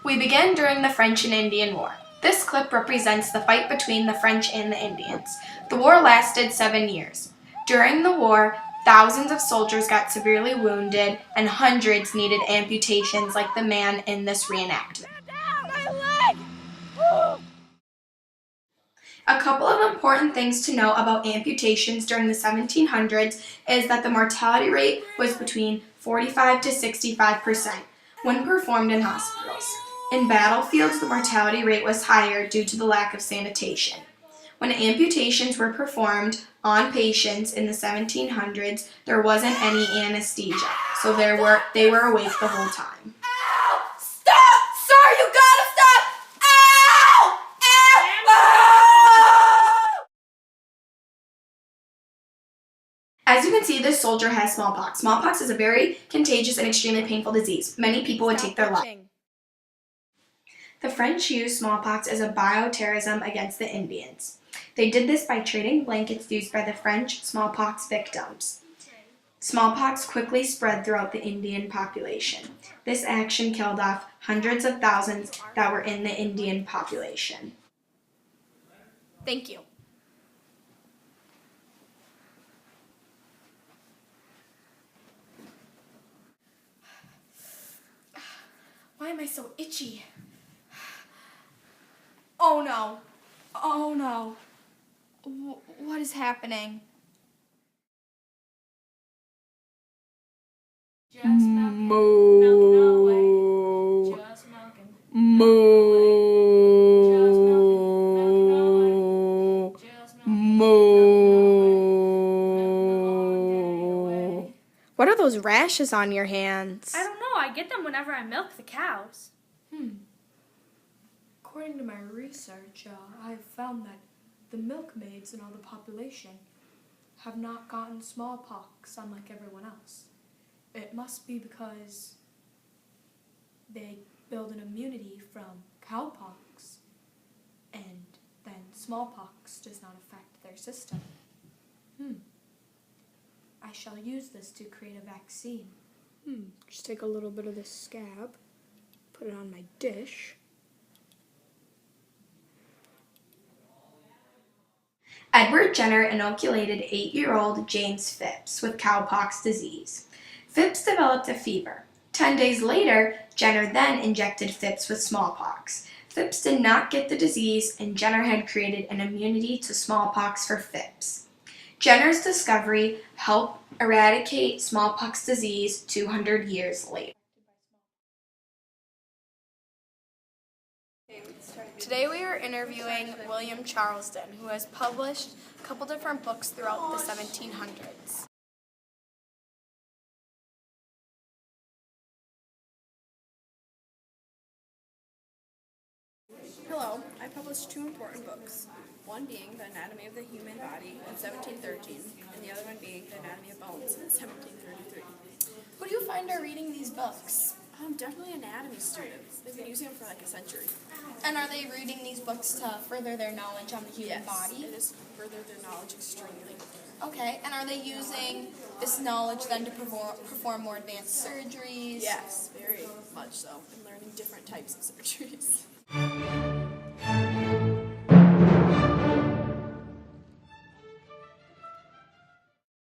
We begin during the French and Indian War. This clip represents the fight between the French and the Indians. The war lasted 7 years. During the war, thousands of soldiers got severely wounded and hundreds needed amputations like the man in this reenactment. A couple of important things to know about amputations during the 1700s is that the mortality rate was between 45 to 65% when performed in hospitals. In battlefields, the mortality rate was higher due to the lack of sanitation. When amputations were performed on patients in the 1700s, there wasn't any anesthesia, so they were awake the whole time. Ow! Stop! Sir, you gotta stop! Ow! Ow! As you can see, this soldier has smallpox. Smallpox is a very contagious and extremely painful disease. Many people would take their lives. The French used smallpox as a bioterrorism against the Indians. They did this by trading blankets used by the French smallpox victims. Smallpox quickly spread throughout the Indian population. This action killed off hundreds of thousands that were in the Indian population. Thank you. Why am I so itchy? Oh no. Oh no. What is happening? Just milking. Milking all the way. Just milking. Just milking. Milking all the way. Just milking. What are those rashes on your hands? I don't know. I get them whenever I milk the cows. According to my research, I have found that the milkmaids in all the population have not gotten smallpox unlike everyone else. It must be because they build an immunity from cowpox, and then smallpox does not affect their system. I shall use this to create a vaccine. Just take a little bit of this scab, put it on my dish. Edward Jenner inoculated 8-year-old James Phipps with cowpox disease. Phipps developed a fever. 10 days later, Jenner then injected Phipps with smallpox. Phipps did not get the disease, and Jenner had created an immunity to smallpox for Phipps. Jenner's discovery helped eradicate smallpox disease 200 years later. Today we are interviewing William Charleston, who has published a couple different books throughout the 1700s. Hello, I published 2 important books, one being The Anatomy of the Human Body in 1713, and the other one being The Anatomy of Bones in 1733. Who do you find are reading these books? Definitely anatomy students. They've been using them for like a century. And are they reading these books to further their knowledge on the human body? It has furthered their knowledge extremely. Okay, and are they using this knowledge then to perform more advanced surgeries? Yes, very much so, and learning different types of surgeries.